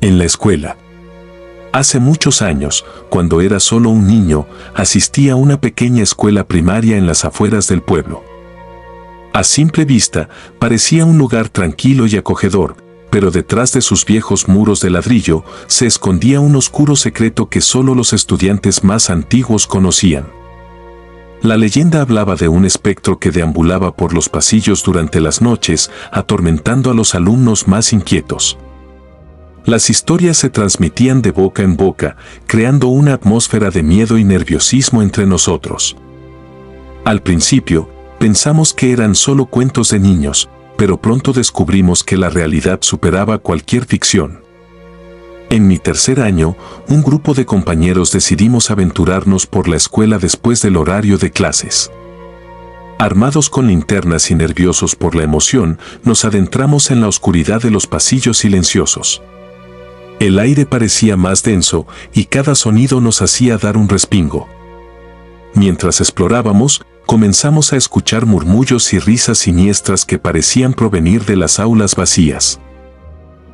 En la escuela. Hace muchos años, cuando era solo un niño, asistí a una pequeña escuela primaria en las afueras del pueblo. A simple vista, parecía un lugar tranquilo y acogedor, pero detrás de sus viejos muros de ladrillo se escondía un oscuro secreto que solo los estudiantes más antiguos conocían. La leyenda hablaba de un espectro que deambulaba por los pasillos durante las noches, atormentando a los alumnos más inquietos. Las historias se transmitían de boca en boca, creando una atmósfera de miedo y nerviosismo entre nosotros. Al principio, pensamos que eran solo cuentos de niños, pero pronto descubrimos que la realidad superaba cualquier ficción. En mi tercer año, un grupo de compañeros decidimos aventurarnos por la escuela después del horario de clases. Armados con linternas y nerviosos por la emoción, nos adentramos en la oscuridad de los pasillos silenciosos. El aire parecía más denso y cada sonido nos hacía dar un respingo. Mientras explorábamos, comenzamos a escuchar murmullos y risas siniestras que parecían provenir de las aulas vacías.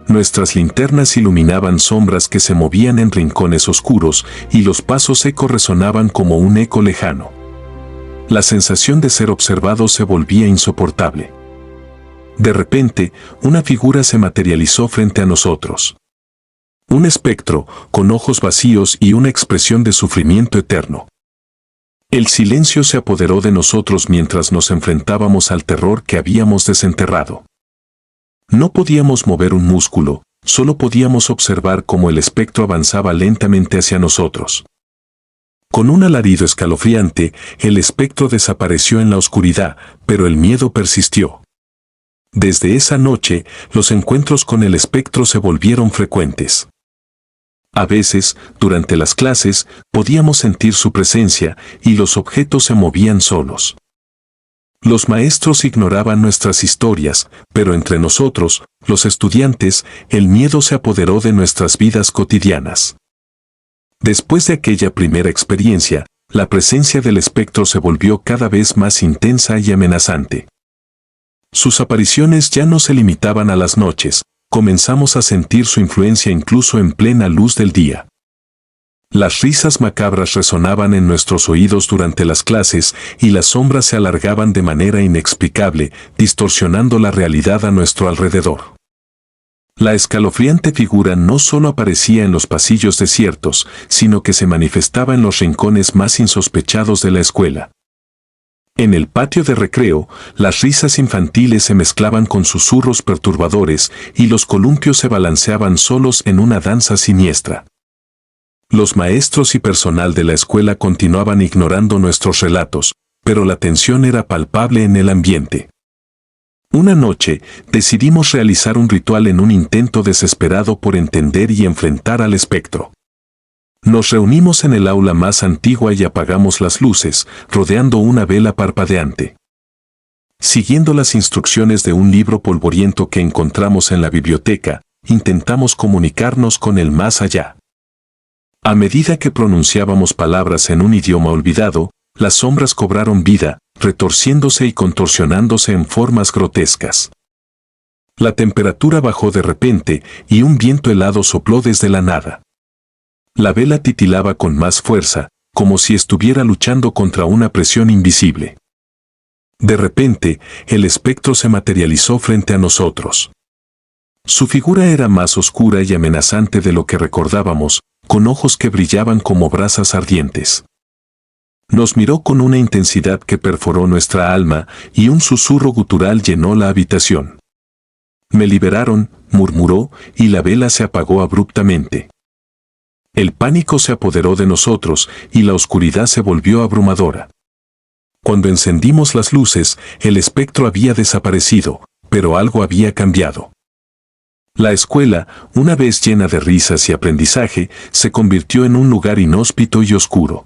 Nuestras linternas iluminaban sombras que se movían en rincones oscuros y los pasos ecos resonaban como un eco lejano. La sensación de ser observado se volvía insoportable. De repente, una figura se materializó frente a nosotros. Un espectro, con ojos vacíos y una expresión de sufrimiento eterno. El silencio se apoderó de nosotros mientras nos enfrentábamos al terror que habíamos desenterrado. No podíamos mover un músculo, solo podíamos observar cómo el espectro avanzaba lentamente hacia nosotros. Con un alarido escalofriante, el espectro desapareció en la oscuridad, pero el miedo persistió. Desde esa noche, los encuentros con el espectro se volvieron frecuentes. A veces, durante las clases, podíamos sentir su presencia y los objetos se movían solos. Los maestros ignoraban nuestras historias, pero entre nosotros, los estudiantes, el miedo se apoderó de nuestras vidas cotidianas. Después de aquella primera experiencia, la presencia del espectro se volvió cada vez más intensa y amenazante. Sus apariciones ya no se limitaban a las noches. Comenzamos a sentir su influencia incluso en plena luz del día. Las risas macabras resonaban en nuestros oídos durante las clases y las sombras se alargaban de manera inexplicable, distorsionando la realidad a nuestro alrededor. La escalofriante figura no solo aparecía en los pasillos desiertos, sino que se manifestaba en los rincones más insospechados de la escuela. En el patio de recreo, las risas infantiles se mezclaban con susurros perturbadores y los columpios se balanceaban solos en una danza siniestra. Los maestros y personal de la escuela continuaban ignorando nuestros relatos, pero la tensión era palpable en el ambiente. Una noche, decidimos realizar un ritual en un intento desesperado por entender y enfrentar al espectro. Nos reunimos en el aula más antigua y apagamos las luces, rodeando una vela parpadeante. Siguiendo las instrucciones de un libro polvoriento que encontramos en la biblioteca, intentamos comunicarnos con el más allá. A medida que pronunciábamos palabras en un idioma olvidado, las sombras cobraron vida, retorciéndose y contorsionándose en formas grotescas. La temperatura bajó de repente y un viento helado sopló desde la nada. La vela titilaba con más fuerza, como si estuviera luchando contra una presión invisible. De repente, el espectro se materializó frente a nosotros. Su figura era más oscura y amenazante de lo que recordábamos, con ojos que brillaban como brasas ardientes. Nos miró con una intensidad que perforó nuestra alma y un susurro gutural llenó la habitación. «Me liberaron», murmuró, y la vela se apagó abruptamente. El pánico se apoderó de nosotros y la oscuridad se volvió abrumadora. Cuando encendimos las luces, el espectro había desaparecido, pero algo había cambiado. La escuela, una vez llena de risas y aprendizaje, se convirtió en un lugar inhóspito y oscuro.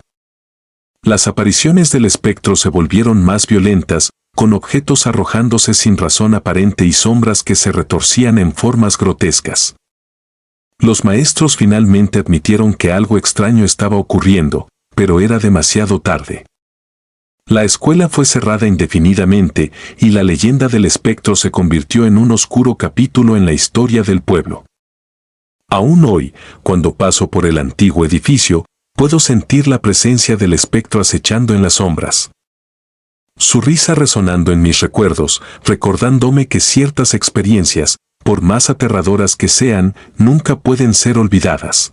Las apariciones del espectro se volvieron más violentas, con objetos arrojándose sin razón aparente y sombras que se retorcían en formas grotescas. Los maestros finalmente admitieron que algo extraño estaba ocurriendo, pero era demasiado tarde. La escuela fue cerrada indefinidamente y la leyenda del espectro se convirtió en un oscuro capítulo en la historia del pueblo. Aún hoy, cuando paso por el antiguo edificio, puedo sentir la presencia del espectro acechando en las sombras. Su risa resonando en mis recuerdos, recordándome que ciertas experiencias, por más aterradoras que sean, nunca pueden ser olvidadas.